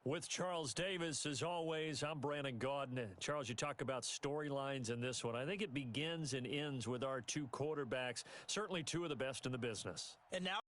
With Charles Davis, as always, I'm Brandon Gaudin. Charles, you talk about storylines in this one. I think it begins and ends with our two quarterbacks, certainly two of the best in the business. And now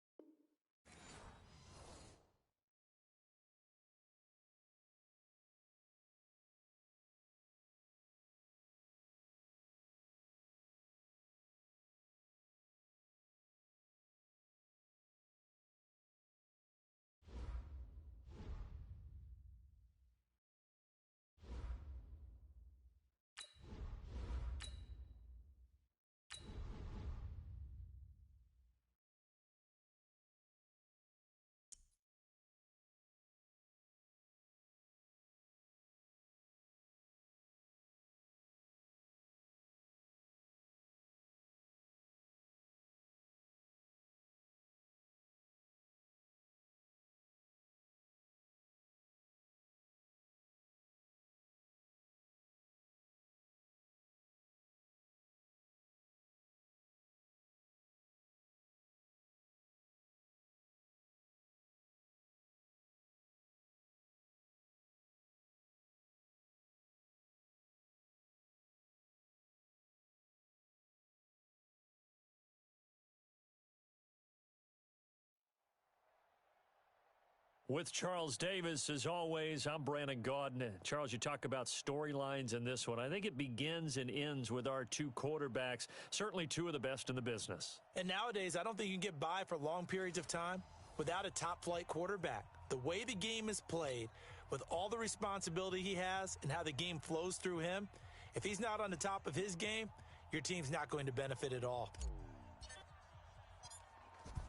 With Charles Davis, as always, I'm Brandon Gaudin. Charles, you talk about storylines in this one. I think it begins and ends with our two quarterbacks, certainly two of the best in the business. And nowadays, I don't think you can get by for long periods of time without a top-flight quarterback. The way the game is played, with all the responsibility he has and how the game flows through him, if he's not on the top of his game, your team's not going to benefit at all.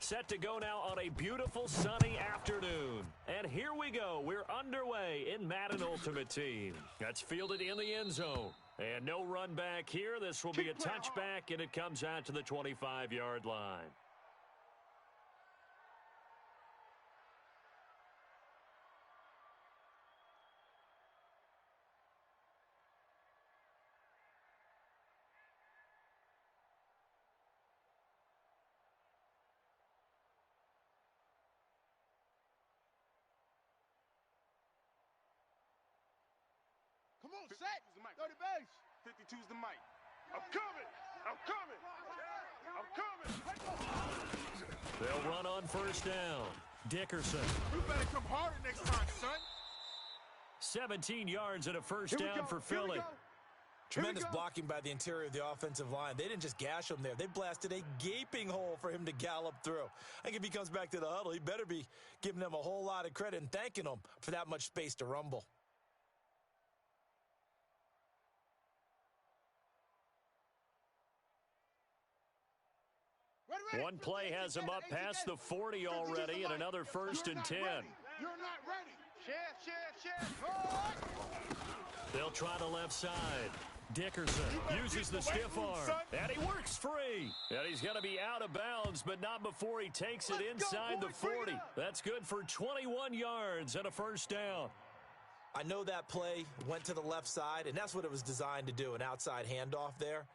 Set to go now on a beautiful sunny afternoon. And here we go. We're underway in Madden Ultimate Team. That's fielded in the end zone. And no run back here. This will be a touchback, and it comes out to the 25-yard line. Come on, set. 30 base. 52's the mic. I'm coming. I'm coming. I'm coming. They'll run on first down. Dickerson. You better come harder next time, son. 17 yards and a first down for Philly. Tremendous blocking by the interior of the offensive line. They didn't just gash him there. They blasted a gaping hole for him to gallop through. I think if he comes back to the huddle, he better be giving them a whole lot of credit and thanking them for that much space to rumble. One play has him up past the 40 already, and another first and 10. You're not ready. Shift. They'll try the left side. Dickerson uses the stiff arm, and he works free. And he's going to be out of bounds, but not before he takes it inside the 40. That's good for 21 yards and a first down. I know that play went to the left side, and that's what it was designed to do, an outside handoff there.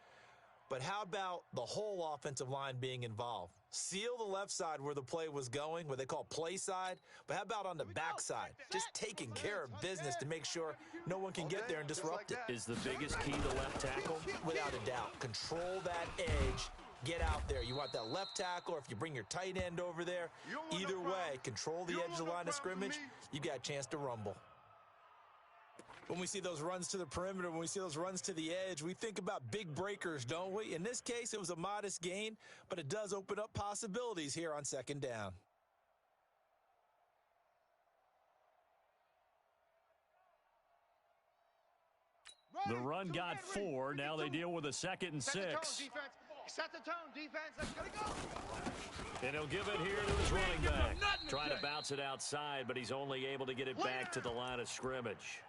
But how about the whole offensive line being involved? Seal the left side where the play was going, what they call play side. But how about on the backside? Just taking care of business to make sure no one can get there and disrupt it. Is the biggest key to left tackle? Without a doubt. Control that edge. Get out there. You want that left tackle, or if you bring your tight end over there, either way, control the edge of the line of scrimmage, you got a chance to rumble. When we see those runs to the perimeter, when we see those runs to the edge, we think about big breakers, don't we? In this case, it was a modest gain, but it does open up possibilities here on second down. The run got 4. Now they deal with a 2nd and 6. Set the tone, defense. Let's go. And he'll give it here to his running back. Trying to bounce it outside, but he's only able to get it back to the line of scrimmage.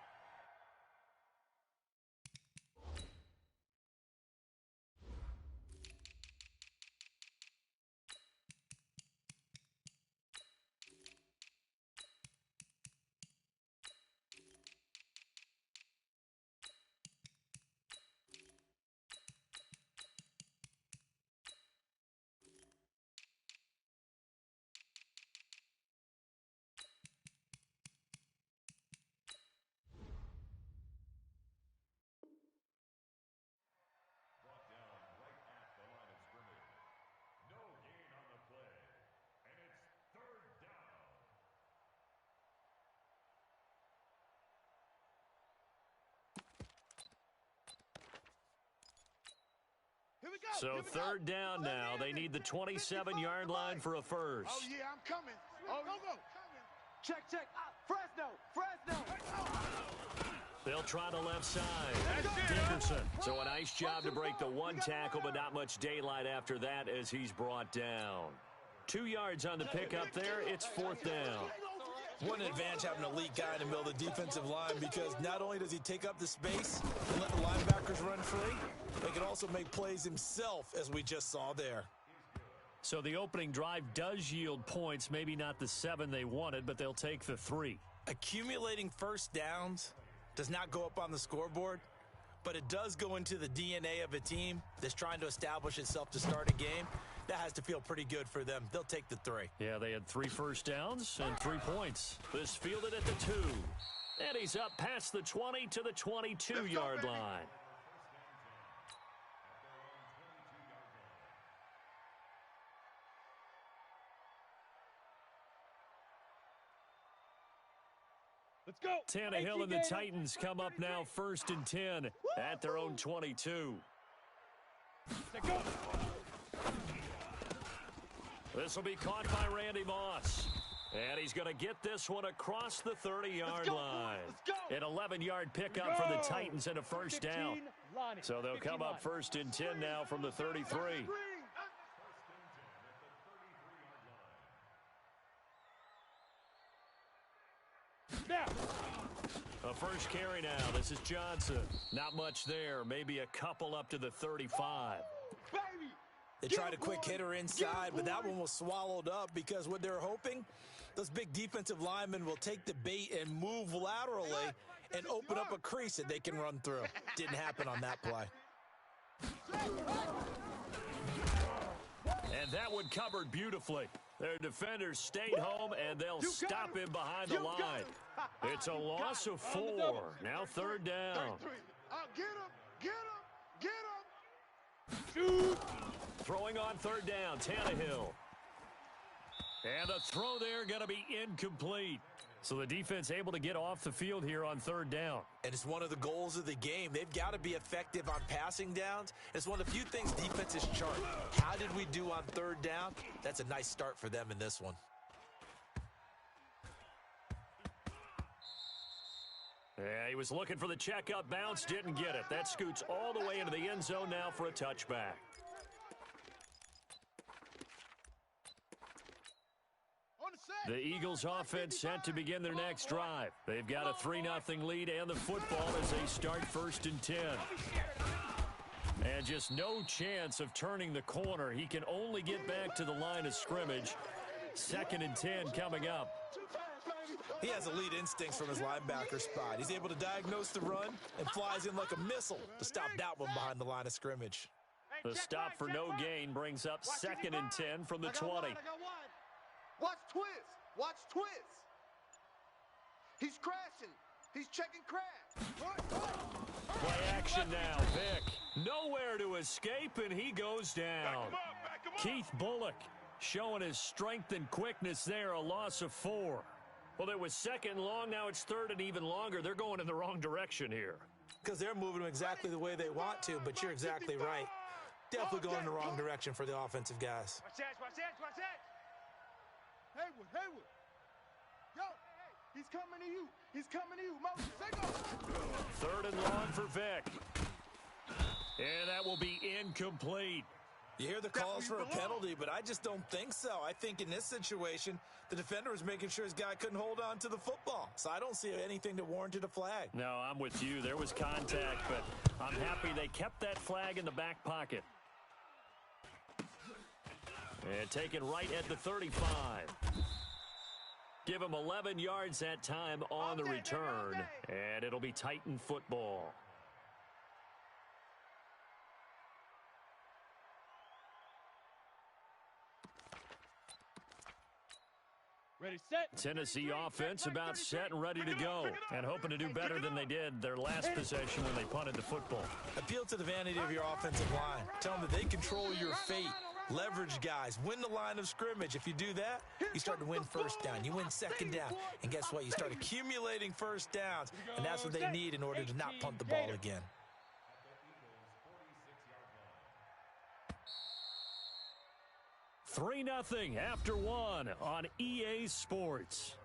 So third down now. They need the 27-yard line for a first. Oh, yeah, I'm coming. Oh, go. Check. Fresno. They'll try the left side. Dickerson. So a nice job to break the one tackle, but not much daylight after that as he's brought down. 2 yards on the pickup there. It's fourth down. What an advantage having an elite guy in the middle of the defensive line, because not only does he take up the space and let the linebackers run free, but he can also make plays himself, as we just saw there. So the opening drive does yield points, maybe not the 7 they wanted, but they'll take the 3. Accumulating first downs does not go up on the scoreboard, but it does go into the DNA of a team that's trying to establish itself to start a game. That has to feel pretty good for them. They'll take the 3. Yeah, they had 3 first downs and 3 points. This fielded at the 2. And he's up past the 20 to the 22-yard line. Let's go. Tannehill and the Titans come up now first and 10 at their own 22. Let's go. This will be caught by Randy Moss. And he's going to get this one across the 30-yard line. An 11-yard pickup for the Titans and a first down. So they'll come up first and 10 now from the 33. A first carry now. This is Johnson. Not much there. Maybe a couple up to the 35. They tried a quick hitter inside, but that one was swallowed up because what they're hoping, those big defensive linemen will take the bait and move laterally and open up a crease that they can run through. Didn't happen on that play. And that one covered beautifully. Their defenders stayed home, and they'll stop him behind the line. It's a loss of 4. Now third down. Get him. Shoot. Throwing on third down, Tannehill. And the throw there going to be incomplete. So the defense able to get off the field here on third down. And it's one of the goals of the game. They've got to be effective on passing downs. It's one of the few things defenses chart. How did we do on third down? That's a nice start for them in this one. Yeah, he was looking for the checkup bounce, didn't get it. That scoots all the way into the end zone now for a touchback. The Eagles offense set to begin their next drive. They've got a 3-0 lead and the football as they start first and 10. And just no chance of turning the corner. He can only get back to the line of scrimmage. Second and 10 coming up. He has elite instincts from his linebacker spot. He's able to diagnose the run and flies in like a missile to stop that one behind the line of scrimmage. The stop for no gain brings up second and 10 from the 20. Watch twist. He's crashing. He's checking crash. Play action now. Vick nowhere to escape, and he goes down. Keith Bullock showing his strength and quickness there. A loss of 4. Well, it was second long. Now it's third and even longer. They're going in the wrong direction here. Because they're moving them exactly the way they want to, but you're exactly right. Definitely going in the wrong direction for the offensive guys. Watch that. Haywood. Yo, he's coming to you. Moses, take off. Third and long for Vick. And that will be incomplete. You hear the calls for a penalty, but I just don't think so. I think in this situation, the defender was making sure his guy couldn't hold on to the football. So I don't see anything that warranted a flag. No, I'm with you. There was contact, but I'm happy they kept that flag in the back pocket. And taken right at the 35. Give him 11 yards that time on the return. And it'll be Titan football. Ready, set. Tennessee offense about set and ready to go. And hoping to do better than they did their last possession when they punted the football. Appeal to the vanity of your offensive line. Tell them that they control your fate. Leverage guys. Win the line of scrimmage. If you do that, you start to win first down. You win second down. And guess what? You start accumulating first downs. And that's what they need in order to not punt the ball again. 3-0 after one on EA Sports.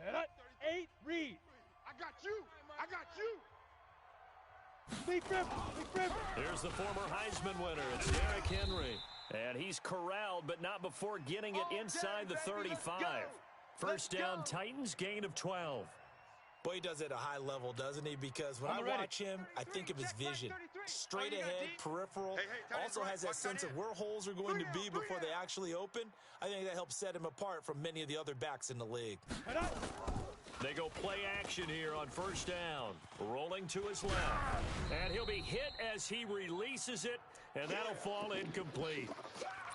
Set up. 8, read. I got you. I got you. Here's the former Heisman winner. It's Derrick Henry. And he's corralled, but not before getting it inside the 35. First down, Titans, gain of 12. Boy, he does it at a high level, doesn't he? Because when I watch him, I think of his vision. Straight ahead, peripheral. Also has that sense of where holes are going to be before they actually open. I think that helps set him apart from many of the other backs in the league. They go play action here on first down. Rolling to his left. And he'll be hit as he releases it, and that'll fall incomplete.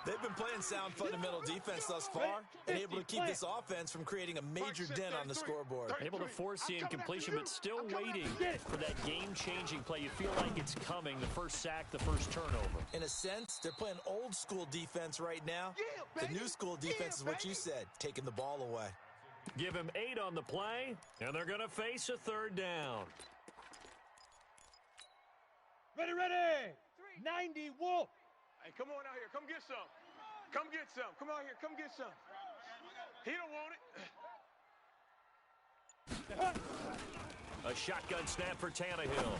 They've been playing sound fundamental defense thus far and able to keep this offense from creating a major dent on the scoreboard. Able to force the incompletion, but still waiting for that game-changing play. You feel like it's coming, the first sack, the first turnover. In a sense, they're playing old-school defense right now. The new-school defense is what you said, taking the ball away. Give him 8 on the play, and they're going to face a third down. Ready. 90, Wolf. Hey, come on out here. Come get some. Come get some. Come out here. Come get some. He don't want it. A shotgun snap for Tannehill.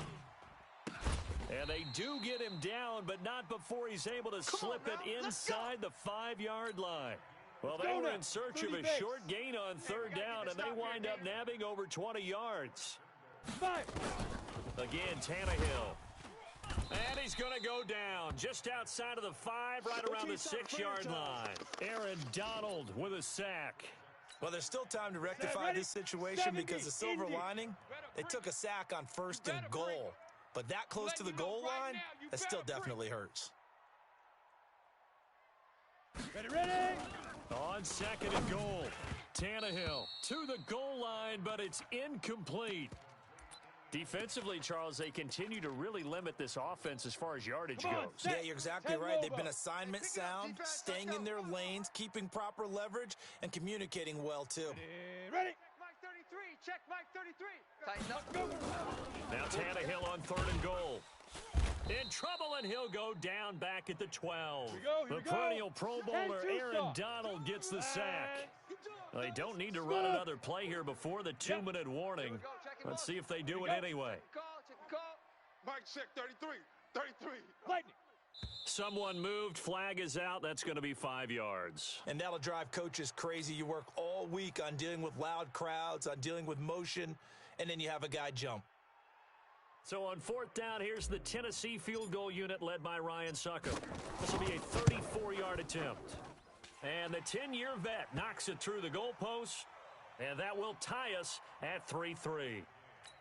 And they do get him down, but not before he's able to slip it inside the 5-yard line. Well, they were in search of a short gain on third down, and they wind up nabbing over 20 yards. Again, Tannehill. And he's going to go down just outside of the 5, right around the 6-yard line. Aaron Donald with a sack. Well, there's still time to rectify this situation because the silver lining, they took a sack on 1st and goal. But that close to the goal line, that still definitely hurts. Ready. On 2nd and goal, Tannehill to the goal line, but it's incomplete. Defensively, Charles, they continue to really limit this offense as far as yardage goes. Yeah, you're exactly right. They've been assignment sound, staying in their lanes, keeping proper leverage, and communicating well, too. Ready. Mike 33. Check Mike 33. Tighten up. Now Tannehill on 3rd and goal. In trouble, and he'll go down back at the 12. The perennial Pro Bowler Aaron Donald gets the sack. They don't need to run another play here before the 2-minute warning. Let's see if they do it anyway. Mike, check 33. 33. Lightning. Someone moved. Flag is out. That's going to be 5 yards. And that'll drive coaches crazy. You work all week on dealing with loud crowds, on dealing with motion, and then you have a guy jump. So on 4th down, here's the Tennessee field goal unit led by Ryan Suckup. This will be a 34-yard attempt. And the 10-year vet knocks it through the goalpost, and that will tie us at 3-3.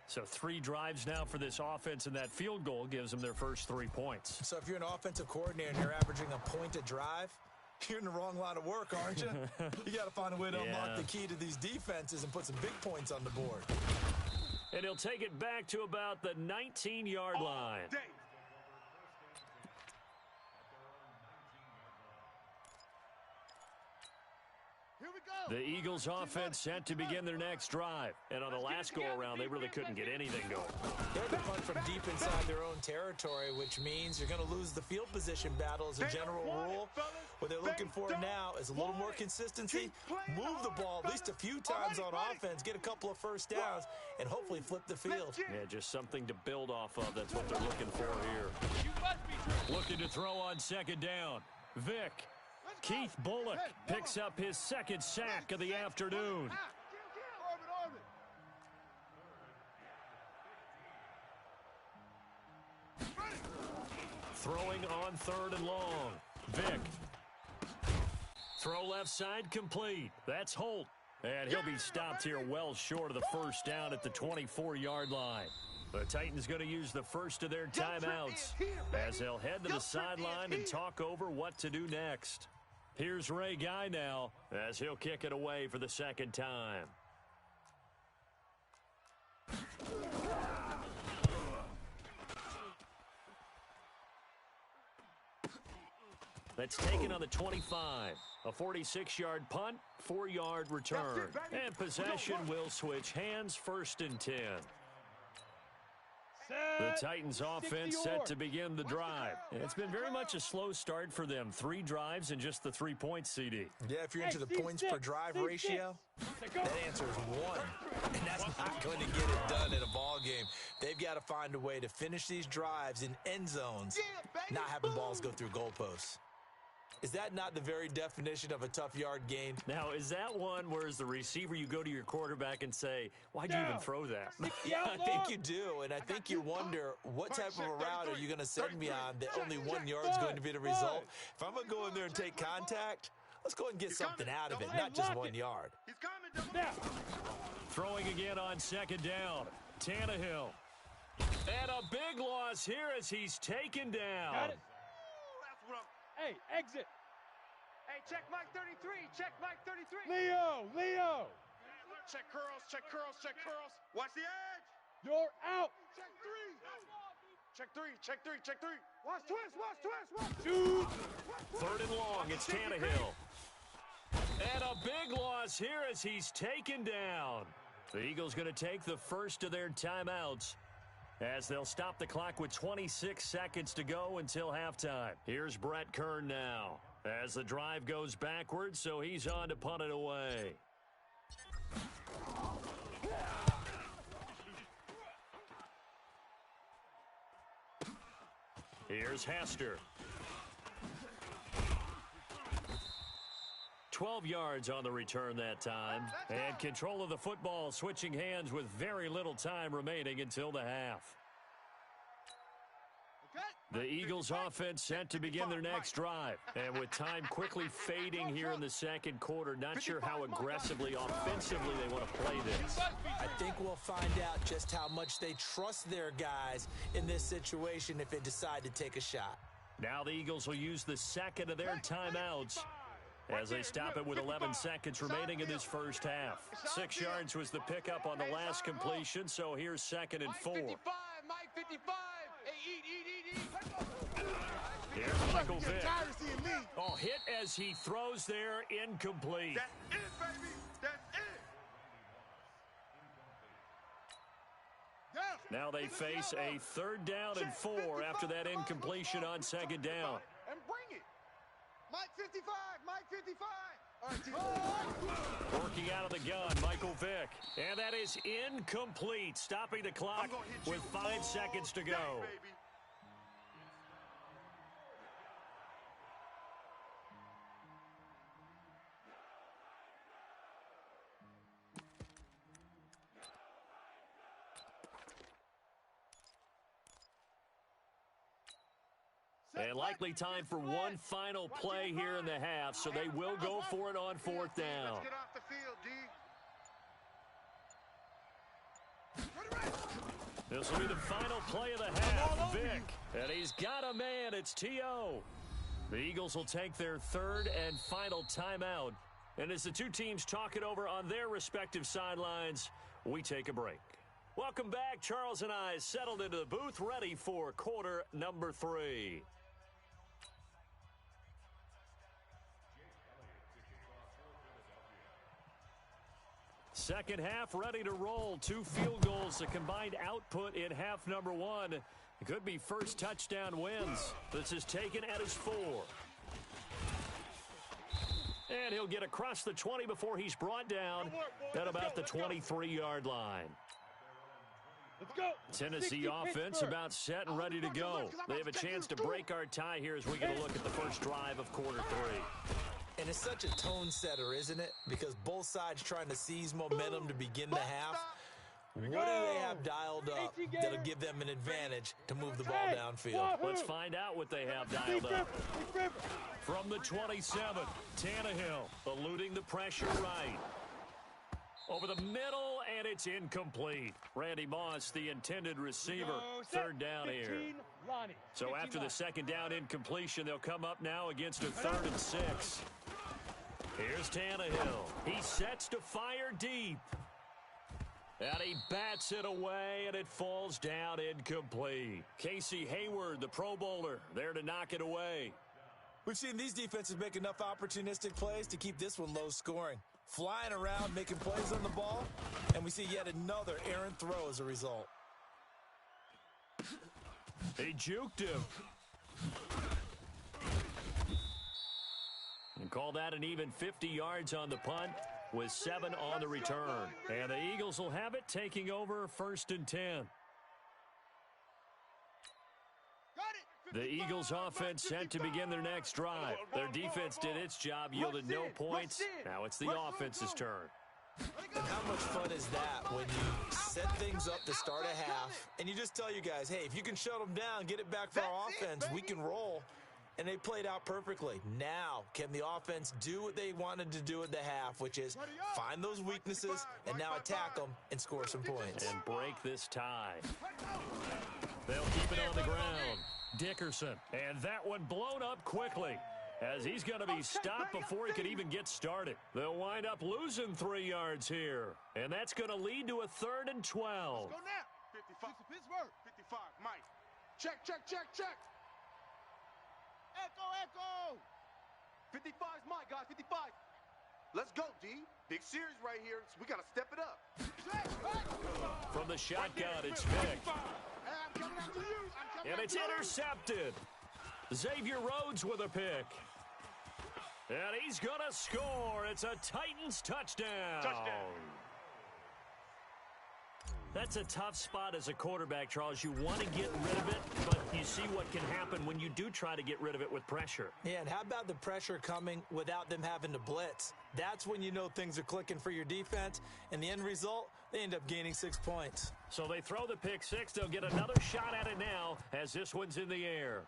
So 3 drives now for this offense, and that field goal gives them their first 3 points. So if you're an offensive coordinator and you're averaging a point a drive, you're in the wrong line of work, aren't you? You got to find a way to unlock the key to these defenses and put some big points on the board. And he'll take it back to about the 19-yard line. Here we go. The Eagles offense set to begin their next drive. And on the last go-around, they really couldn't get anything going. They're the punt from deep inside their own territory, which means you're going to lose the field position battle as a general rule. What they're looking for now is a little more consistency, move the ball at least a few times on offense, get a couple of first downs, and hopefully flip the field. Yeah, just something to build off of. That's what they're looking for here. Looking to throw on 2nd down. Vic. Keith Bullock picks up his 2nd sack of the afternoon. Throwing on 3rd and long. Vic. Throw left side complete. That's Holt. And he'll be stopped here well short of the first down at the 24-yard line. The Titans going to use the first of their timeouts as they'll head to the sideline and talk over what to do next. Here's Ray Guy now as he'll kick it away for the 2nd time. That's taken on the 25. A 46-yard punt, 4-yard return. And possession will switch hands, 1st and 10. The Titans offense set to begin the drive. It's been very much a slow start for them. 3 drives and just the 3 points, CD. Yeah, if you're into the points per drive ratio, that answer is 1. And that's not going to get it done in a ball game. They've got to find a way to finish these drives in end zones, not having balls go through goalposts. Is that not the very definition of a tough yard gain? Now, is that one where as the receiver you go to your quarterback and say, why'd you even throw that? Yeah, I think you do, and I think you wonder what type of a route are you going to send me on that only 1 yard is going to be the result? If I'm going to go in there and take contact, let's go and get something out of it, not just 1 yard. Throwing again on 2nd down. Tannehill. And a big loss here as he's taken down. Got it. Hey, exit. Hey, check Mike 33. Check Mike 33. Leo. Check curls, check curls, check curls. Watch the edge. You're out. Check 3. Check 3, check 3, check 3. Watch twist, watch twist, watch. Shoot. 3rd and long, it's Tannehill. And a big loss here as he's taken down. The Eagles going to take the first of their timeouts as they'll stop the clock with 26 seconds to go until halftime. Here's Brett Kern now as the drive goes backwards, so he's on to punt it away. Here's Hester. 12 yards on the return that time. And control of the football switching hands with very little time remaining until the half. The Eagles offense set to begin their next drive. And with time quickly fading here in the 2nd quarter, not sure how aggressively, offensively they want to play this. I think we'll find out just how much they trust their guys in this situation if they decide to take a shot. Now the Eagles will use the 2nd of their timeouts as they stop it with 11 seconds remaining in this first half. 6 yards was the pickup on the last completion, so here's 2nd and 4. Mike 55, Mike 55. Hey, eat. Here's Michael Vick. Oh, hit as he throws there, incomplete. That's it, baby. That's it. Now they face a 3rd down and 4 after that incompletion on 2nd down. And bring it. Mike 55, Mike 55. All right, Working out of the gun, Michael Vick. And that is incomplete, stopping the clock with 5 seconds to go. Baby. And likely time for one final play here in the half, so they will go for it on 4th down. Let's get off the field, D. This will be the final play of the half. Vick, and he's got a man. It's T.O. The Eagles will take their 3rd and final timeout. And as the two teams talk it over on their respective sidelines, we take a break. Welcome back. Charles and I settled into the booth, ready for quarter number 3. Second half ready to roll. 2 field goals, the combined output in half number 1. It could be first touchdown wins. This is taken at his 4. And he'll get across the 20 before he's brought down at about the 23-yard line. Let's go. Tennessee offense about set and ready to go. They have a chance to break our tie here as we get a look at the first drive of quarter 3. And it's such a tone setter, isn't it? Because both sides trying to seize momentum to begin the half. What do they have dialed up that'll give them an advantage to move the ball downfield? Let's find out what they have dialed up. From the 27, Tannehill eluding the pressure right. Over the middle, and it's incomplete. Randy Moss, the intended receiver. 3rd down here. So after the 2nd down incompletion, they'll come up now against a 3rd and 6. Here's Tannehill. He sets to fire deep. And he bats it away, and it falls down incomplete. Casey Hayward, the Pro Bowler, there to knock it away. We've seen these defenses make enough opportunistic plays to keep this one low scoring. Flying around, making plays on the ball, and we see yet another errant throw as a result. He juked him. And call that an even 50 yards on the punt with 7 on the return. And the Eagles will have it, taking over 1st and 10. The Eagles offense set to begin their next drive. Their defense did its job, yielded no points. Now it's the offense's turn. And how much fun is that when you set things up to start a half and you just tell you guys, hey, if you can shut them down, get it back for our offense, we can roll. And they played out perfectly. Now, can the offense do what they wanted to do at the half, which is find those weaknesses and now attack them and score some points. And break this tie. They'll keep it on the ground. Dickerson. And that one blown up quickly, as he's going to be stopped before he could even get started. They'll wind up losing 3 yards here. And that's going to lead to a 3rd and 12. Go now. 55. Pittsburgh. 55. Mike. Check, check, check, check. Echo. 55's mine, guys. 55. Let's go, D. Big series right here. So we got to step it up. From the shotgun, it's Vick. Hey, I'm coming after you. And it's intercepted. Xavier Rhodes with a pick. And he's going to score. It's a Titans touchdown. That's a tough spot as a quarterback, Charles. You want to get rid of it, but you see what can happen when you do try to get rid of it with pressure. Yeah, and how about the pressure coming without them having to blitz? That's when you know things are clicking for your defense, and the end result, they end up gaining 6 points. So they throw the pick six. They'll get another shot at it now as this one's in the air.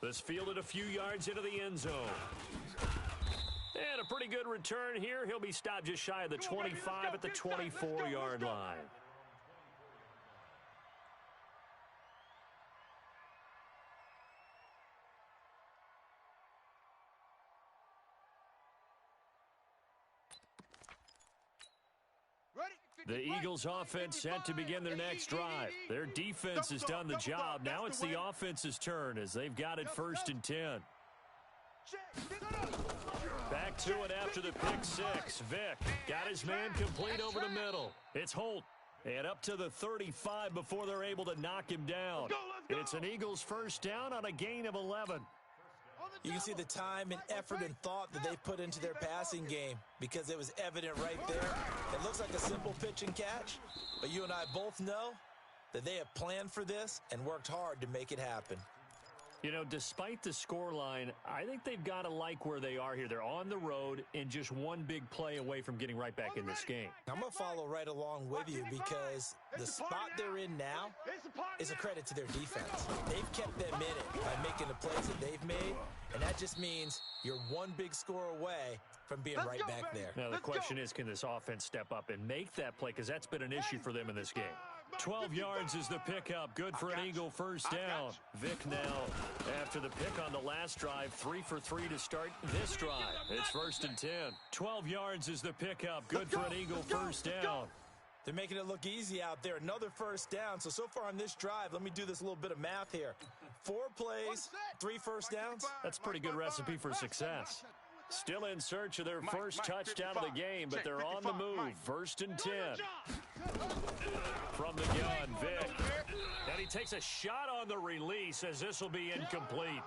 This fielded a few yards into the end zone. And a pretty good return here. He'll be stopped just shy of the 25 at the 24-yard line. The Eagles offense set to begin their next drive. Their defense has done the job. Now it's the offense's turn as they've got it 1st and 10. Back to it after the pick six. Vick got his man complete over the middle. It's Holt. And up to the 35 before they're able to knock him down. It's an Eagles first down on a gain of 11. You can see the time and effort and thought that they put into their passing game because it was evident right there. It looks like a simple pitch and catch, but you and I both know that they have planned for this and worked hard to make it happen. You know, despite the scoreline, I think they've got to like where they are here. They're on the road and just one big play away from getting right back in this game. I'm going to follow right along with you because the spot they're in now is a credit to their defense. They've kept them in it by making the plays that they've made, and that just means you're one big score away from being right back there. Now, the question is, can this offense step up and make that play? Because that's been an issue for them in this game. 12 yards is the pickup. Good for an Eagle first down. Vick now, after the pick on the last drive, 3 for 3 to start this drive. It's 1st and 10. 12 yards is the pickup. Good for an Eagle first down. They're making it look easy out there. Another first down. So far on this drive, let me do this little bit of math here. 4 plays, 3 first downs. That's a pretty good recipe for success. Still in search of their first touchdown of the game, but they're on the move. 1st and 10. From the gun, Vick. And he takes a shot on the release as this will be incomplete.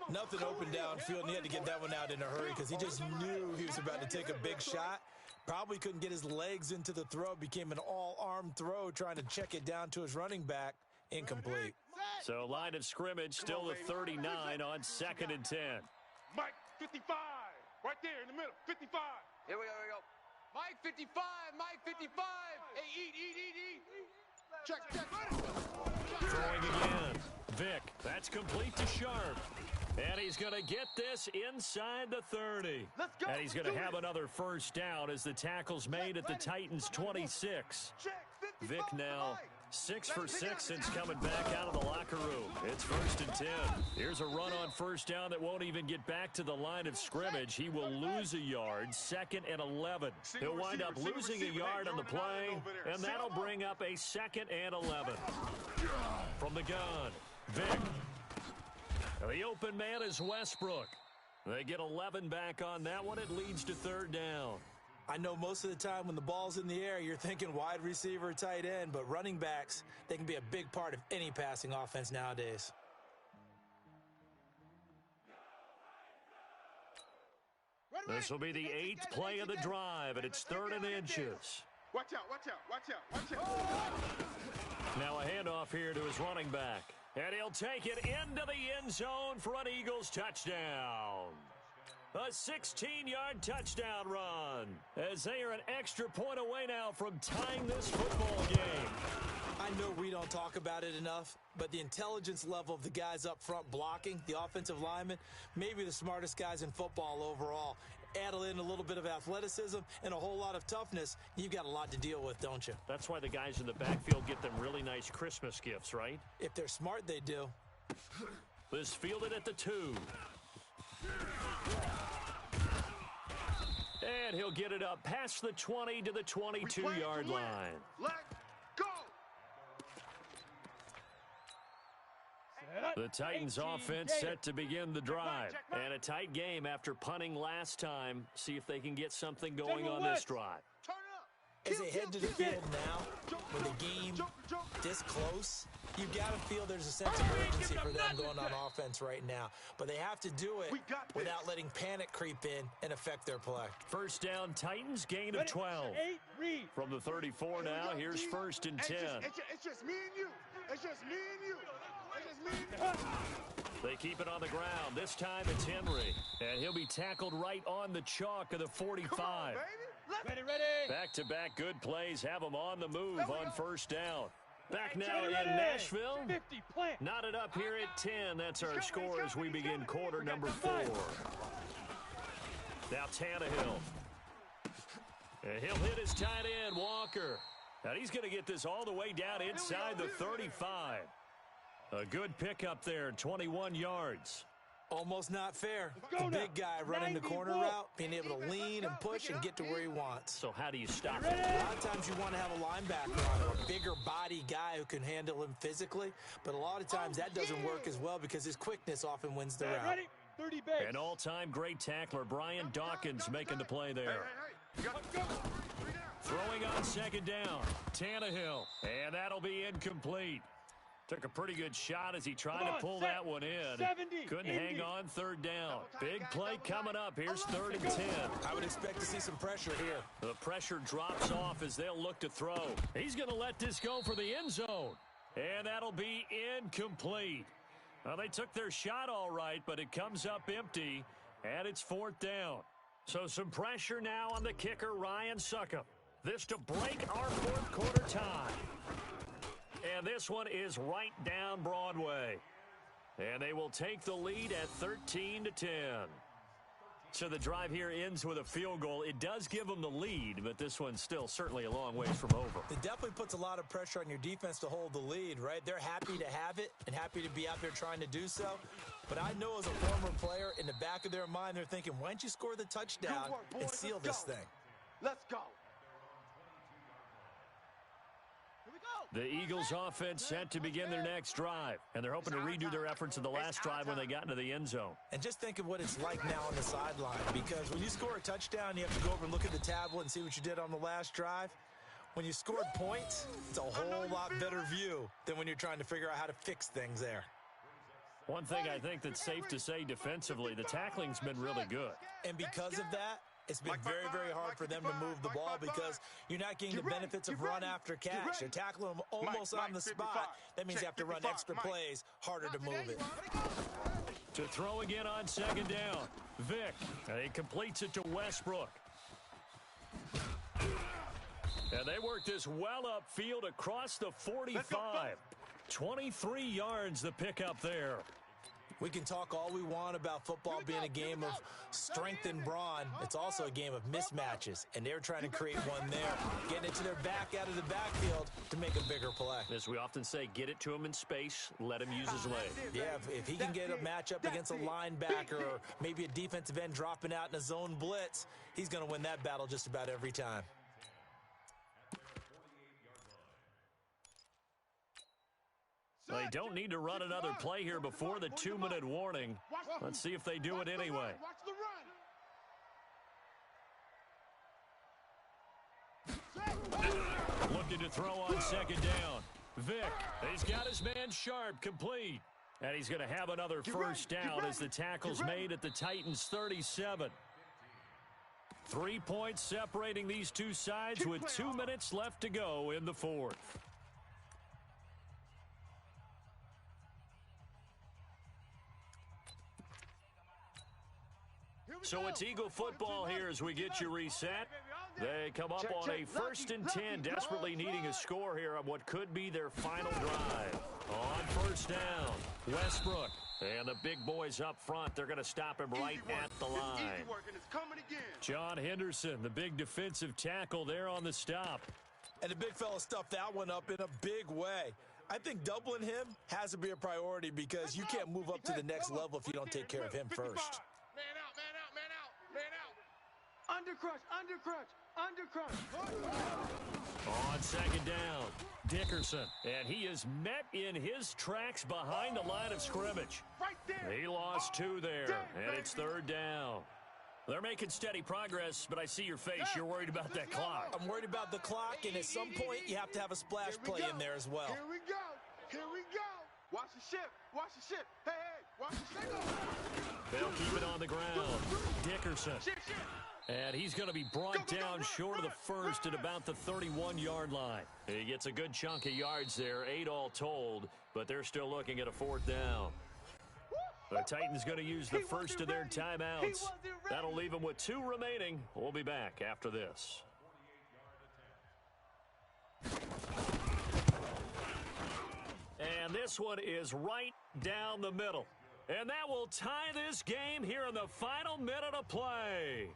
Nothing open downfield, and he had to get that one out in a hurry because he just knew he was about to take a big shot. Probably couldn't get his legs into the throw. Became an all-arm throw trying to check it down to his running back. Incomplete. So line of scrimmage still the 39 on 2nd and 10. Mike, 55. Right there in the middle. 55. Here we go. Mike 55. Mike 55. Hey, eat. Check. Throwing again. Vick. That's complete to Sharp. And he's going to get this inside the 30. Let's go. And he's going to have another first down as the tackle's made at the Titans 26. Vick now 6 for 6 since coming back out of the locker room. It's 1st and 10. Here's a run on first down that won't even get back to the line of scrimmage. He will lose a yard. 2nd and 11. He'll wind up losing a yard on the play, and that'll bring up a 2nd and 11. From the gun, Vick. The open man is Westbrook. They get 11 back on that one. It leads to third down. I know most of the time when the ball's in the air, you're thinking wide receiver, tight end, but running backs, they can be a big part of any passing offense nowadays. This will be the 8th play of the drive, and it's 3rd and inches. Watch out, watch out, watch out, watch out. Now a handoff here to his running back. And he'll take it into the end zone for an Eagles touchdown. A 16-yard touchdown run, as they are an extra point away now from tying this football game. I know we don't talk about it enough, but the intelligence level of the guys up front blocking, the offensive linemen, maybe the smartest guys in football overall. Add in a little bit of athleticism and a whole lot of toughness, you've got a lot to deal with, don't you? That's why the guys in the backfield get them really nice Christmas gifts, right? If they're smart, they do. This fielded at the 2. And he'll get it up past the 20 to the 22-yard line. Let's go. The Titans offense set to begin the drive. And a tight game after punting last time. See if they can get something going on this drive. Turn up. As they head to the field now, with the game this close, you've got to feel there's a sense of urgency for them going on offense right now. But they have to do it without letting panic creep in and affect their play. First down, Titans, gain of 12. From the 34 now, here's 1st and 10. It's just me and you. It's just me and you. It's just me and you. They keep it on the ground. This time it's Henry. And he'll be tackled right on the chalk of the 45. Come on, baby. Ready. Back-to-back good plays have them on the move on first down. Back now in Nashville. 50, plant. Knotted up here at 10. That's our score as we begin quarter number 4. Now Tannehill. And he'll hit his tight end, Walker. And he's going to get this all the way down inside the 35. A good pickup there, 21 yards. Almost not fair. The big guy running the corner route, being able to lean and push and get to where he wants. So how do you stop it? A lot of times you want to have a linebacker on him, a bigger body guy who can handle him physically. But a lot of times that doesn't work as well because his quickness often wins the route. Ready. 30 base. An all-time great tackler, Brian Dawkins, making the play there. Throwing on second down, Tannehill, and that'll be incomplete. Took a pretty good shot as he tried to pull that one in. 70, Couldn't hang on third down. Big play coming up. Here's 3rd and 10. I would expect to see some pressure here. The pressure drops off as they'll look to throw. He's going to let this go for the end zone. And that'll be incomplete. Well, they took their shot all right, but it comes up empty, and it's 4th down. So some pressure now on the kicker, Ryan Succop. This to break our 4th quarter tie. And this one is right down Broadway. And they will take the lead at 13-10. So the drive here ends with a field goal. It does give them the lead, but this one's still certainly a long ways from over. It definitely puts a lot of pressure on your defense to hold the lead, right? They're happy to have it and happy to be out there trying to do so. But I know as a former player, in the back of their mind, they're thinking, why don't you score the touchdown and seal this thing? Let's go. The Eagles offense set to begin their next drive, and they're hoping to redo their efforts in the last drive when they got into the end zone. And just think of what it's like now on the sideline, because when you score a touchdown, you have to go over and look at the tablet and see what you did on the last drive. When you scored points, it's a whole lot better view than when you're trying to figure out how to fix things there. One thing I think that's safe to say defensively, the tackling's been really good. And because of that, it's been very, very hard for them to move the ball because you're not getting the benefits of run after catch. You're tackling them almost on the spot. That means you have to run extra plays, harder to move it. To throw again on second down, Vick. He completes it to Westbrook. And they work this well upfield across the 45. 23 yards the pickup there. We can talk all we want about football being a game of strength and brawn. It's also a game of mismatches, and they're trying to create one there, getting it to their back out of the backfield to make a bigger play. As we often say, get it to him in space, let him use his leg. Yeah, if he can get a matchup against a linebacker or maybe a defensive end dropping out in a zone blitz, he's going to win that battle just about every time. they don't need to run another play here before the 2-minute warning. Let's see if they do it anyway. Watch the run. Looking to throw on second down. Vic, he's got his man Sharp complete. And he's going to have another first down as the tackle's made at the Titans' 37. 3 points separating these two sides with 2 minutes left to go in the fourth. So it's Eagle football here as we get you reset. They come up on a 1st and 10, desperately needing a score here on what could be their final drive. On first down, Westbrook. And the big boys up front, they're going to stop him right at the line. John Henderson, the big defensive tackle there on the stop. And the big fella stuffed that one up in a big way. I think doubling him has to be a priority because you can't move up to the next level if you don't take care of him first. Man out, man out, man out, man out. Undercrush, undercrush, undercrush. On second down, Dickerson. And he is met in his tracks behind the line of scrimmage. Right there. He lost 2 there, and it's 3rd down. They're making steady progress, but I see your face. You're worried about that clock. I'm worried about the clock, and at some point, you have to have a splash play in there as well. Here we go. Here we go. Watch the ship. Watch the ship. Hey, hey. Watch the ship. They'll keep it on the ground. Dickerson. And he's going to be brought down short of the first at about the 31-yard line. He gets a good chunk of yards there, 8 all told, but they're still looking at a 4th down. The Titans going to use the first of their timeouts. That'll leave them with 2 remaining. We'll be back after this. And this one is right down the middle. And that will tie this game here in the final minute of play.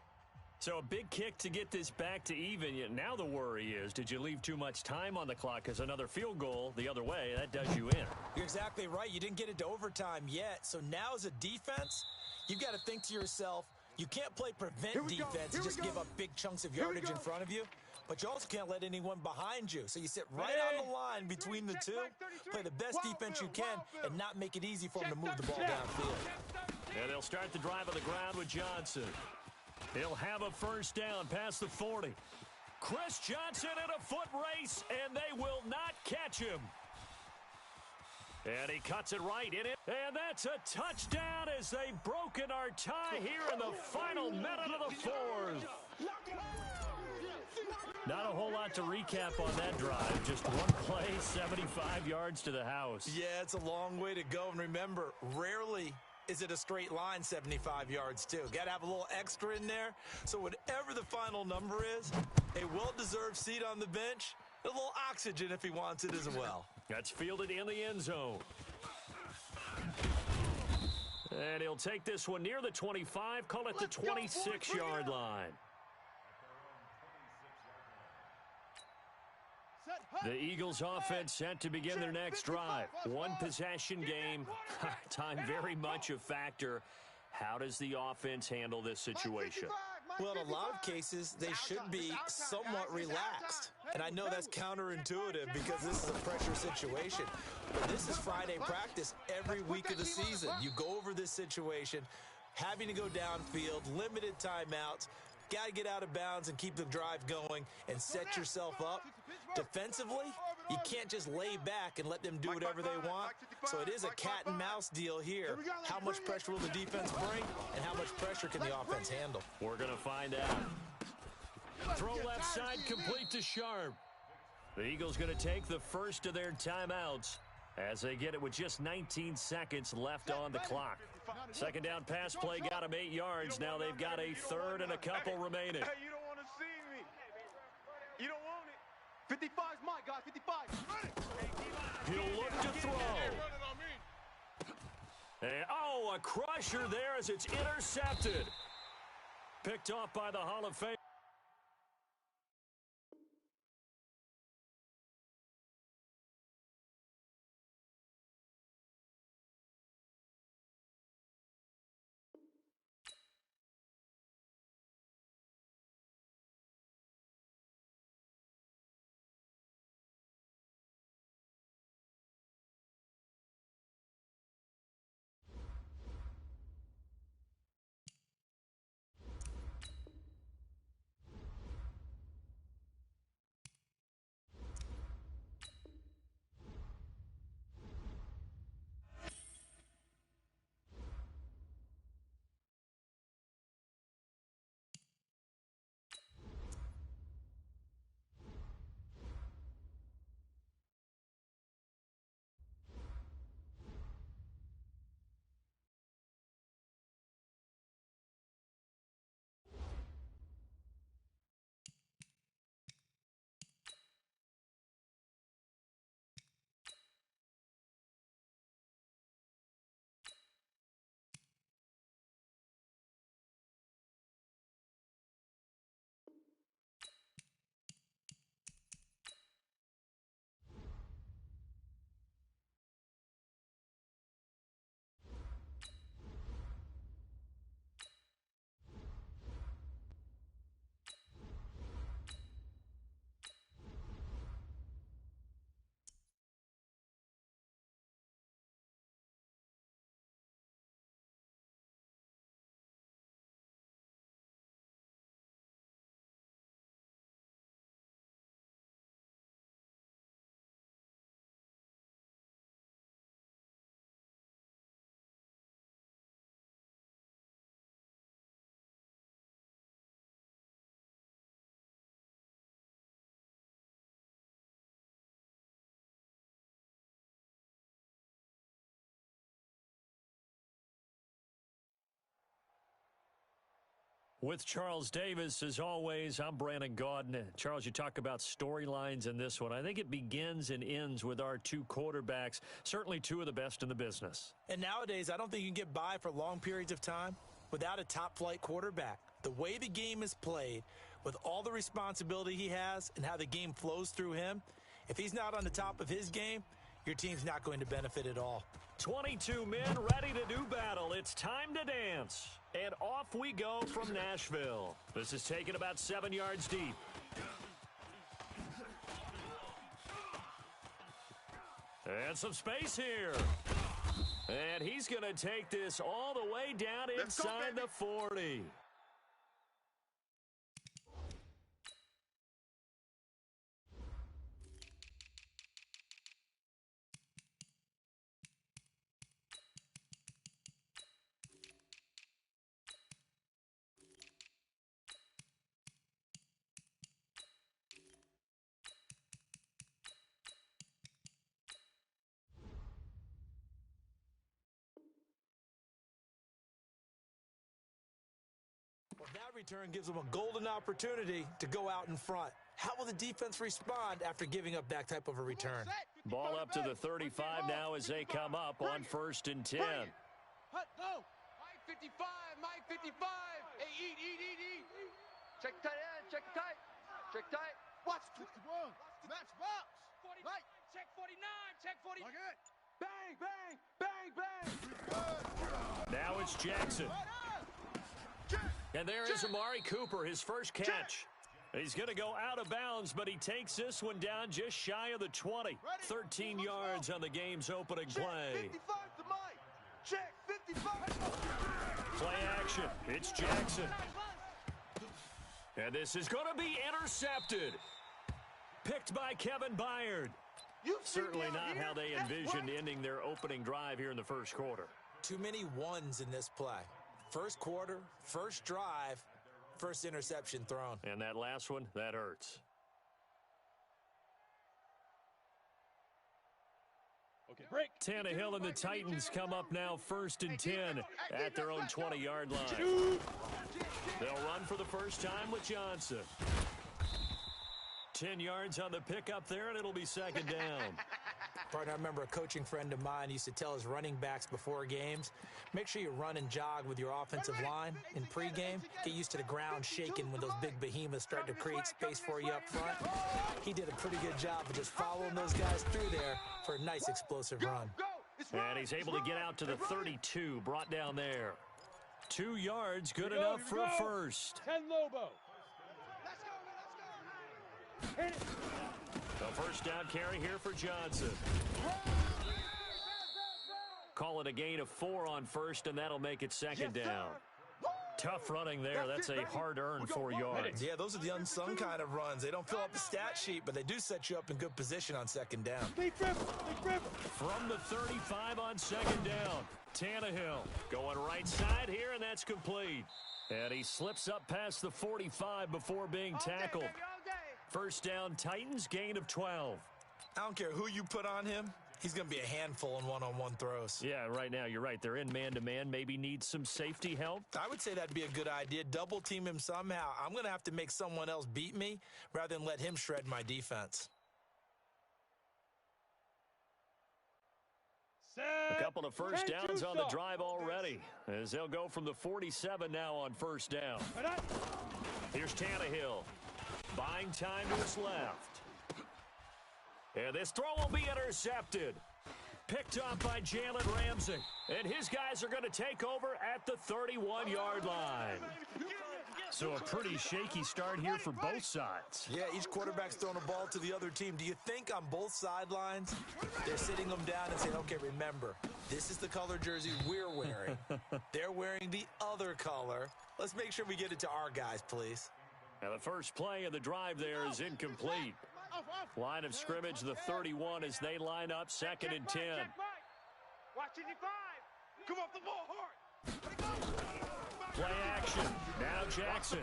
So a big kick to get this back to even. Yet now the worry is, did you leave too much time on the clock? Because another field goal the other way, that does you in. You're exactly right. You didn't get it to overtime yet. So now as a defense, you've got to think to yourself, you can't play prevent defense and just give up big chunks of yardage in front of you. But you also can't let anyone behind you. So you sit right on the line between the two, play the best defense you can, and not make it easy for them to move the ball downfield. And they'll start the drive on the ground with Johnson. He'll have a first down past the 40. Chris Johnson in a foot race, and they will not catch him. And he cuts it right in it. And that's a touchdown as they've broken our tie here in the final minute of the fourth. Not a whole lot to recap on that drive. Just one play, 75 yards to the house. Yeah, it's a long way to go. And remember, rarely is it a straight line 75 yards, too. Got to have a little extra in there. So whatever the final number is, a well-deserved seat on the bench, a little oxygen if he wants it as well. That's fielded in the end zone. And he'll take this one near the 25, call it the 26-yard line. The Eagles offense set to begin their next drive. One possession game. Time very much a factor. How does the offense handle this situation? Well, in a lot of cases, they should be somewhat relaxed. And I know that's counterintuitive because this is a pressure situation. But this is Friday practice every week of the season. You go over this situation, having to go downfield, limited timeouts, got to get out of bounds and keep the drive going and set yourself up. Defensively, you can't just lay back and let them do whatever they want. So it is a cat and mouse deal here. How much pressure will the defense bring and how much pressure can the offense handle? We're going to find out. Throw left side complete to Sharp. The Eagles going to take the first of their timeouts as they get it with just 19 seconds left on the clock. Second down pass play got them 8 yards. Now they've got a third and a couple remaining. Hey, you don't want to see me. You don't want it. 55's mine, guys. 55. He'll look to throw. And, oh, a crusher there as it's intercepted. Picked off by the Hall of Fame. With Charles Davis, as always, I'm Brandon Gaudin. Charles, you talk about storylines in this one. I think it begins and ends with our two quarterbacks, certainly two of the best in the business. And nowadays, I don't think you can get by for long periods of time without a top-flight quarterback. The way the game is played, with all the responsibility he has and how the game flows through him, if he's not on the top of his game, your team's not going to benefit at all. 22 men ready to do battle. It's time to dance. And off we go from Nashville. This is taken about 7 yards deep. And some space here. And he's going to take this all the way down inside the 40. That return gives them a golden opportunity to go out in front. How will the defense respond after giving up that type of a return? Ball up to the 35 now as they come up on 1st and 10. Mike 55, Mike 55. Hey, eat. Check tight end, check tight. Check tight. Watch 51. Match box. 49, check 49, check 40. Like it. Bang, bang, bang, bang. Now it's Jackson. And there is Amari Cooper, his first catch. He's going to go out of bounds, but he takes this one down just shy of the 20. 13 yards on the game's opening play. 55 to Mike. Check 55. Play action. It's Jackson. And this is going to be intercepted. Picked by Kevin Byard. Certainly not how they envisioned ending their opening drive here in the first quarter. Too many ones in this play. First quarter, first drive, first interception thrown. And that last one, that hurts. Okay, break. Tannehill and the Titans come up now 1st and 10 at their own 20-yard line. They'll run for the first time with Johnson. 10 yards on the pickup there, and it'll be 2nd down. Partner, I remember a coaching friend of mine used to tell his running backs before games, make sure you run and jog with your offensive line in pregame. Get used to the ground shaking when those big behemoths start to create space for you up front. He did a pretty good job of just following those guys through there for a nice explosive run. And he's able to get out to the 32, brought down there. 2 yards, good enough for a first. 10 Lobo. Hit it. The first down carry here for Johnson. Call it a gain of 4 on first, and that'll make it 2nd down. Tough running there. That's a hard-earned 4 yards. Yeah, those are the unsung kind of runs. They don't fill up the stat sheet, but they do set you up in good position on 2nd down. From the 35 on 2nd down, Tannehill going right side here, and that's complete. And he slips up past the 45 before being tackled. First down, Titans, gain of 12. I don't care who you put on him. He's going to be a handful in one-on-one throws. Yeah, right now, you're right. They're in man-to-man. Maybe need some safety help. I would say that'd be a good idea. Double team him somehow. I'm going to have to make someone else beat me rather than let him shred my defense. A couple of first downs on the drive already, as they'll go from the 47 now on first down. Here's Tannehill. Buying time to his left. And this throw will be intercepted. Picked up by Jalen Ramsey. And his guys are going to take over at the 31-yard line. So a pretty shaky start here for both sides. Yeah, each quarterback's throwing a ball to the other team. Do you think on both sidelines they're sitting them down and saying, okay, remember, this is the color jersey we're wearing. They're wearing the other color. Let's make sure we get it to our guys, please. Now the first play of the drive there is incomplete. Line of scrimmage, the 31 as they line up 2nd and 10. Watch 55. Come off the ball hard. Play action. Now Jackson.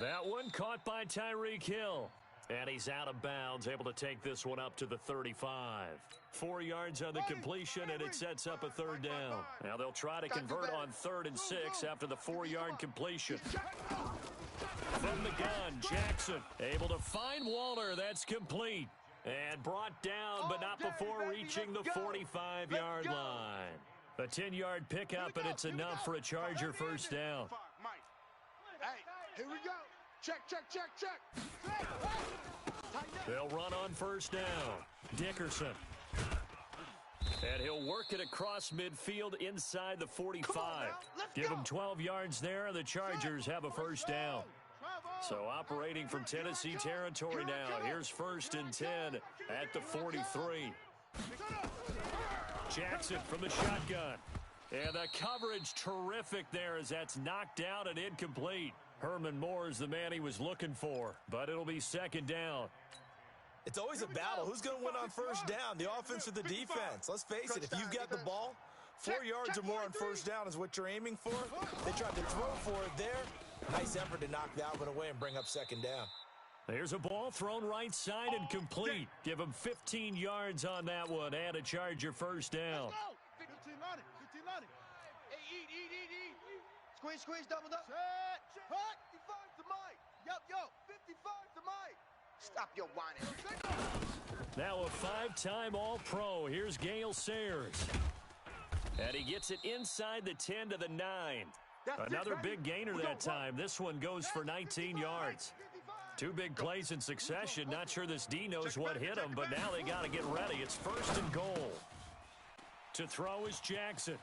That one caught by Tyreek Hill. And he's out of bounds, able to take this one up to the 35. 4 yards on the completion, and it sets up a third down. Now they'll try to convert on 3rd and 6 after the 4-yard completion. From the gun, Jackson able to find Walter. That's complete. And brought down, but not before reaching the 45-yard line. A 10-yard pickup, and it's enough for a Charger first down. Hey, here we go. Check. They'll run on first down. Dickerson. And he'll work it across midfield inside the 45. Give him 12 yards there, and the Chargers have a first down. So operating from Tennessee territory now. Here's 1st and 10 at the 43. Jackson from the shotgun. And the coverage terrific there as that's knocked out and incomplete. Herman Moore is the man he was looking for, but it'll be 2nd down. It's always a battle. Who's going to win on first down, the offense or the defense? Let's face it, if you've got the ball, 4 yards or more on first down is what you're aiming for. They tried to throw for it there. Nice effort to knock that one away and bring up 2nd down. There's a ball thrown right side and complete. Give him 15 yards on that one and a Charger first down. 15 on it. Hey, eat. Squeeze, double up. Set. Hut. 55 to Mike. Yo, 55 to Mike. Stop your whining. Now a 5-time All-Pro. Here's Gale Sayers. And he gets it inside the 10 to the 9. Another big gainer that time. This one goes for 19 yards. 2 big plays in succession. Not sure this D knows what hit him, but now they got to get ready. It's 1st and goal. To throw is Jackson.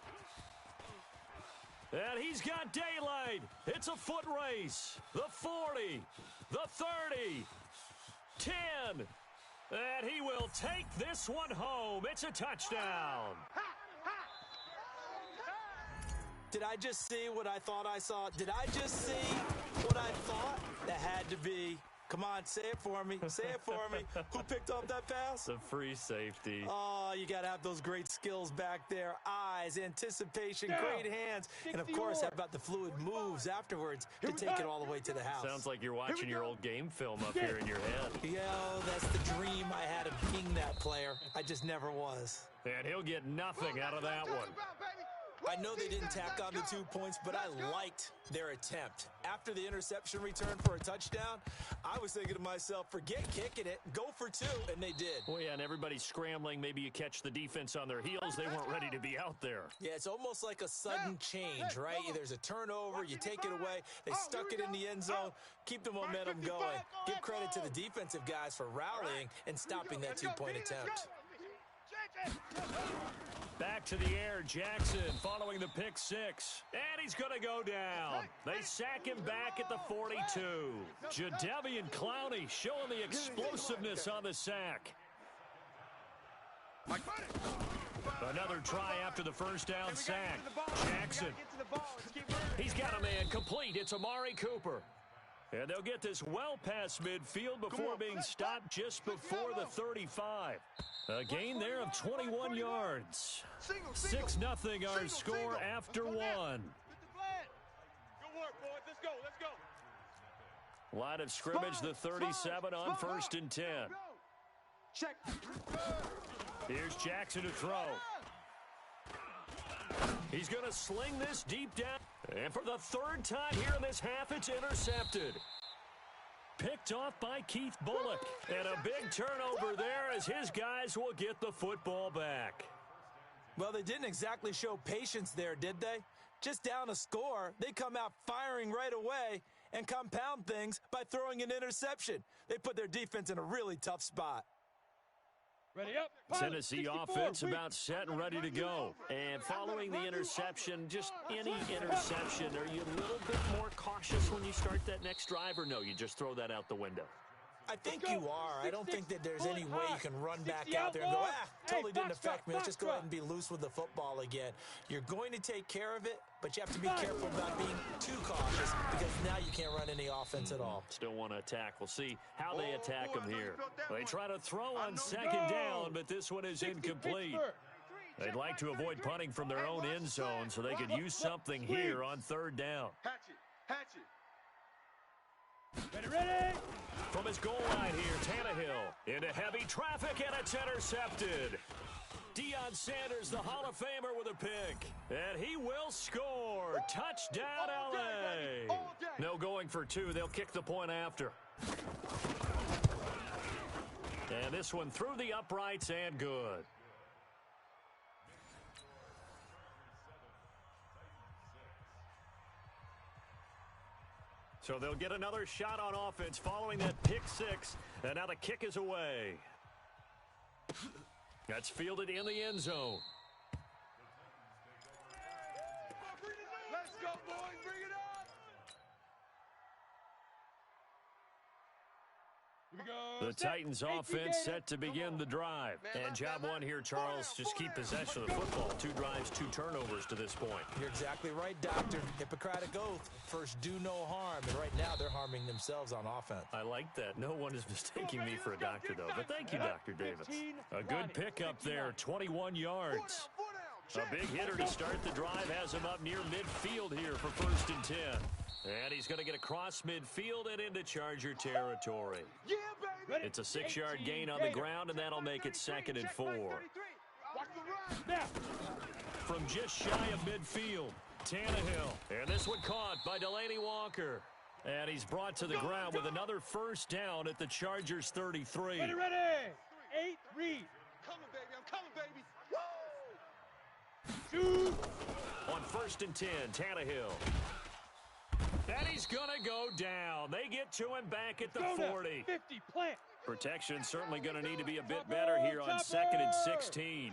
And he's got daylight. It's a foot race. The 40, the 30, 10. And he will take this one home. It's a touchdown. Did I just see what I thought I saw? Did I just see what I thought? That had to be. Come on, say it for me. Say it for me. Who picked up that pass? The free safety. Oh, you got to have those great skills back there. Eyes, anticipation, great hands. And, of course, how about the fluid moves afterwards to take it all the way to the house? Sounds like you're watching your old game film up here in your head. Yeah, that's the dream I had of being that player. I just never was. And he'll get nothing out of that one. I know they didn't tack on the 2 points, but I liked their attempt. After the interception return for a touchdown, I was thinking to myself, forget kicking it, go for 2, and they did. Well, yeah, and everybody's scrambling. Maybe you catch the defense on their heels. They weren't ready to be out there. Yeah, it's almost like a sudden change, right? There's a turnover, you take it away, they stuck it in the end zone, keep the momentum going. Give credit to the defensive guys for rallying and stopping that 2-point attempt. Back to the air, Jackson following the pick 6. And he's going to go down. They sack him back at the 42. Jadeveon Clowney showing the explosiveness on the sack. Another try after the first down sack. Jackson. He's got a man complete. It's Amari Cooper. And they'll get this well past midfield before being stopped just before the 35. A gain there of 21 yards. 6-0 our score after 1. Good work, boys. Let's go. Line of scrimmage, the 37 on 1st and 10. Check. Here's Jackson to throw. He's going to sling this deep down. And for the 3rd time here in this half, it's intercepted. Picked off by Keith Bullock. And a big turnover there as his guys will get the football back. Well, they didn't exactly show patience there, did they? Just down a score, they come out firing right away and compound things by throwing an interception. They put their defense in a really tough spot. Ready up. Tennessee offense about set and ready to go. And following the interception, just any interception, are you a little bit more cautious when you start that next drive, or no, you just throw that out the window? I think you are. I don't think that there's any way you can run back out there and go, totally didn't affect me. Let's just go ahead and be loose with the football again. You're going to take care of it, but you have to be careful about being too cautious because now you can't run any offense at all. Still want to attack. We'll see how they attack them here. They try to throw on 2nd down, but this one is incomplete. They'd like to avoid punting from their own end zone so they could use something here on 3rd down. Hatch it. Ready. From his goal line here, Tannehill into heavy traffic, and it's intercepted. Deion Sanders, the Hall of Famer, with a pick. And he will score. Touchdown, L.A. No going for two. They'll kick the point after. And this one through the uprights and good. So they'll get another shot on offense following that pick six. And now the kick is away. That's fielded in the end zone. Let's go, boys. Bring it up. Here we go. The Titans offense set to begin the drive. And job one here, Charles, just keep possession of the football. 2 drives, 2 turnovers to this point. You're exactly right, Doctor. Hippocratic oath. First, do no harm. And right now, they're harming themselves on offense. I like that. No one is mistaking me for a doctor, though. But thank you, Dr. Davis. A good pickup there, 21 yards. A big hitter to start the drive has him up near midfield here for 1st and 10. And he's going to get across midfield and into Charger territory. Yeah, baby. It's a 6-yard gain on the ground, and that'll make it 2nd and 4. Watch the run. From just shy of midfield, Tannehill. And this one caught by Delaney Walker. And he's brought to the ground with another first down at the Chargers 33. Ready. 8 read. Coming, baby. I'm coming, baby. Shoot. On 1st and 10, Tannehill. And he's going to go down. They get to him back at the 40. 50, plant. Protection certainly going to need to be a bit better here on 2nd and 16.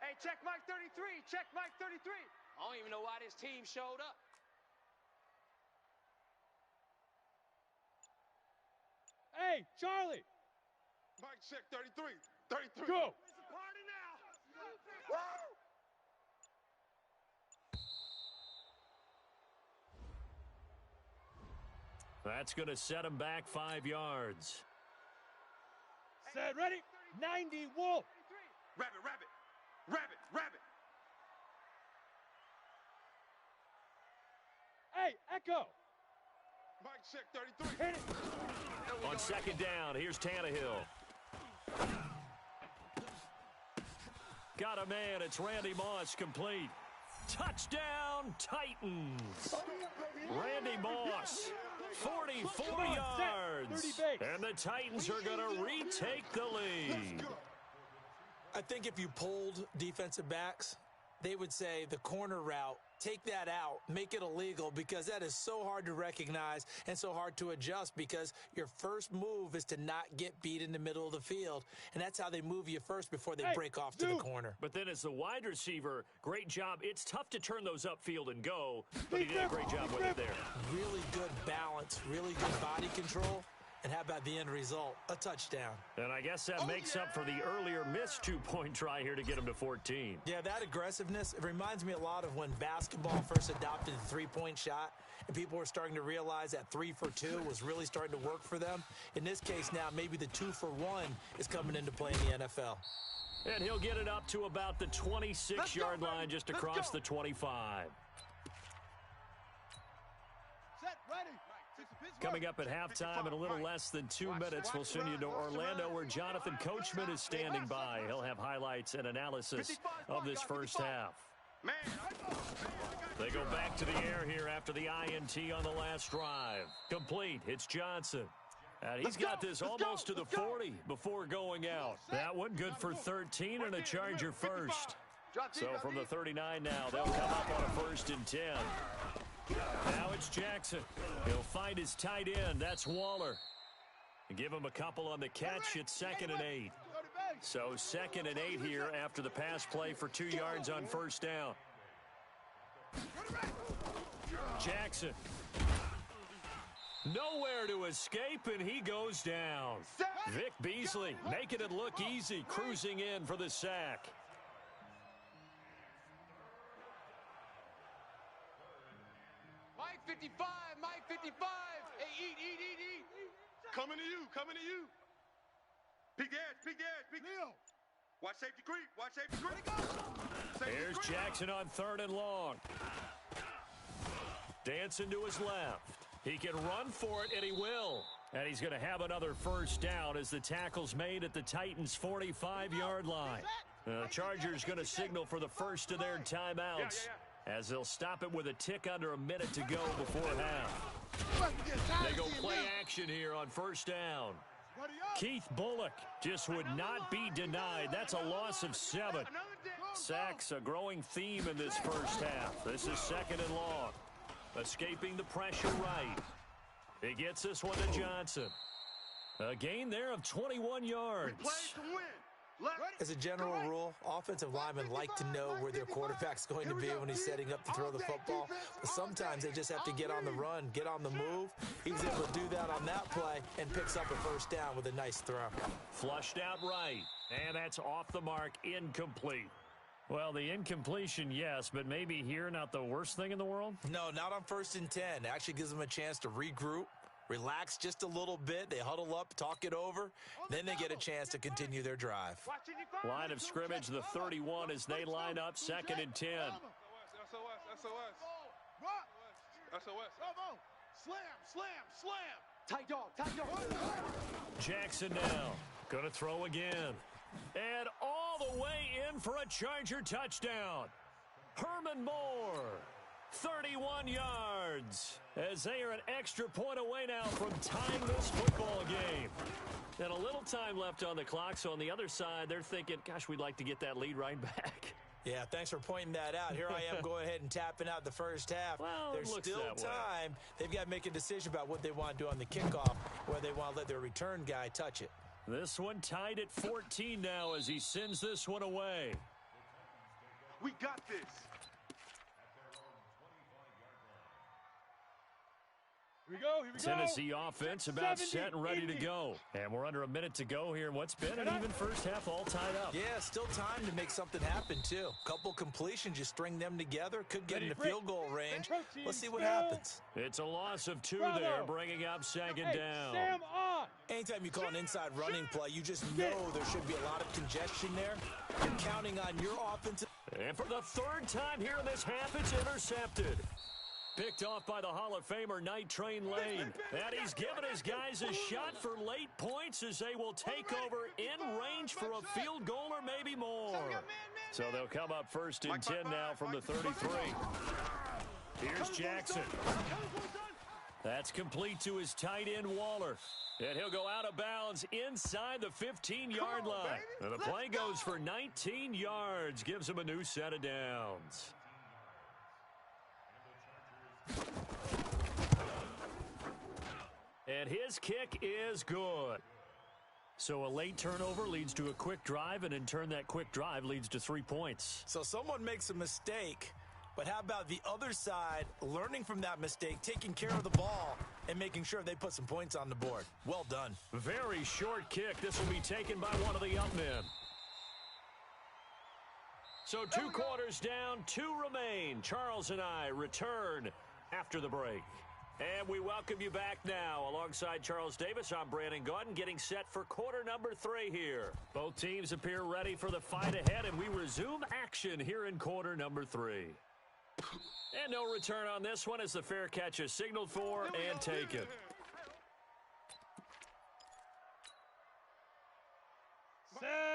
Hey, check Mike 33. Check Mike 33. I don't even know why this team showed up. Hey, Charlie. Mike, check 33. 33. Go. It's a party now. That's going to set him back 5 yards. Set, ready. 90, Wolf. Rabbit. Hey, Echo. Mike, check 33. Hit it. On 2nd down, here's Tannehill. Got a man, it's Randy Moss, complete. Touchdown, Titans. Randy Moss, 44 yards. And the Titans are going to retake the lead. I think if you polled defensive backs, they would say the corner route, take that out, make it illegal, because that is so hard to recognize and so hard to adjust, because your first move is to not get beat in the middle of the field. And that's how they move you first before they break off to the corner. But then as the wide receiver, great job. It's tough to turn those upfield and go, but he did a great job with it there. Really good balance, really good body control. And how about the end result? A touchdown. And I guess that makes up for the earlier missed 2-point try here to get him to 14. Yeah, that aggressiveness, it reminds me a lot of when basketball first adopted the 3-point shot, and people were starting to realize that 3 for 2 was really starting to work for them. In this case now, maybe the 2 for 1 is coming into play in the NFL. And he'll get it up to about the 26-yard line, just across the 25. Set, ready. Coming up at halftime in a little less than 2 minutes, we'll send you to Orlando, where Jonathan Coachman is standing by. He'll have highlights and analysis of this first half. They go back to the air here after the INT on the last drive. Complete. It's Johnson. And he's got this almost to the 40 before going out. That one good for 13 and a Charger first. So from the 39 now, they'll come up on a 1st and 10. Now it's Jackson. He'll find his tight end. That's Waller. Give him a couple on the catch. It's 2nd and 8. So 2nd and 8 here after the pass play for 2 yards on 1st down. Jackson. Nowhere to escape, and he goes down. Vic Beasley making it look easy, cruising in for the sack. Mike 55, Mike 55. Hey, eat. Coming to you. Peek edge. Neil. Watch safety creep. Here's Jackson on 3rd and long. Dancing to his left. He can run for it, and he will. And he's going to have another first down as the tackle's made at the Titans' 45-yard line. The Chargers going to signal for the first of their timeouts as they'll stop it with a tick under a minute to go before half. They go play action here on first down. Keith Bullock just would not be denied. That's a loss of 7. Sacks a growing theme in this first half. This is 2nd and long. Escaping the pressure right. He gets this one to Johnson. A gain there of 21 yards. As a general rule, offensive linemen like to know where their quarterback's going to be when he's setting up to throw the football. But sometimes they just have to get on the run, get on the move. He was able to do that on that play and picks up a first down with a nice throw. Flushed out right, and that's off the mark, incomplete. Well, the incompletion, yes, but maybe here not the worst thing in the world? No, not on 1st and 10. It actually gives them a chance to regroup, relax just a little bit. They huddle up, talk it over. Then they get a chance to continue their drive. Line of scrimmage, the 31 as they line up 2nd and 10. Slam. Tight dog. Jackson now. Going to throw again. And all the way in for a Charger touchdown. Herman Moore. 31 yards as they are an extra point away now from tying this football game. And a little time left on the clock, so on the other side, they're thinking, gosh, we'd like to get that lead right back. Yeah, thanks for pointing that out. Here I am going ahead and tapping out the first half. Well, there's still time. They've got to make a decision about what they want to do on the kickoff, whether they want to let their return guy touch it. This one tied at 14 now as he sends this one away. We got this. Here we go. Tennessee offense about set and ready to go. And we're under a minute to go here in what's been an even first half, all tied up. Yeah, still time to make something happen, too. Couple completions, you string them together. Could get into field goal range. Let's see what happens. It's a loss of 2 there, bringing up 2nd down. Anytime you call an inside running play, you just know there should be a lot of congestion there. You're counting on your offensive. And for the 3rd time here in this half, it's intercepted. Picked off by the Hall of Famer, Night Train Lane. And he's given his guys a shot for late points as they will take over in range for a field goal or maybe more. So they'll come up 1st and 10 now from the 33. Here's Jackson. That's complete to his tight end, Waller. And he'll go out of bounds inside the 15-yard line. And the play goes for 19 yards, gives him a new set of downs. And his kick is good. So a late turnover leads to a quick drive, and in turn that quick drive leads to 3 points. So someone makes a mistake, but how about the other side learning from that mistake, taking care of the ball, and making sure they put some points on the board? Well done. Very short kick. This will be taken by one of the up men. So 2 quarters down, 2 remain. Charles and I return after the break. And we welcome you back now. Alongside Charles Davis, I'm Brandon Gaudin, getting set for quarter number 3 here. Both teams appear ready for the fight ahead, and we resume action here in quarter number 3. And no return on this one as the fair catch is signaled for and taken.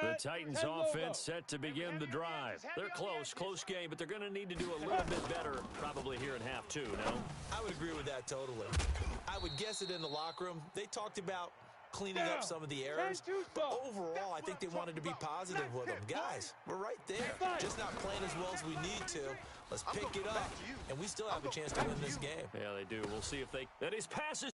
The Titans offense set to begin the drive. They're close game, but they're going to need to do a little bit better probably here in half 2, no? I would agree with that totally. I would guess it in the locker room. They talked about cleaning up some of the errors, but overall, I think they wanted to be positive with them. Guys, we're right there. Just not playing as well as we need to. Let's pick it up, and we still have a chance to win this game. Yeah, they do. We'll see if they... That is passes.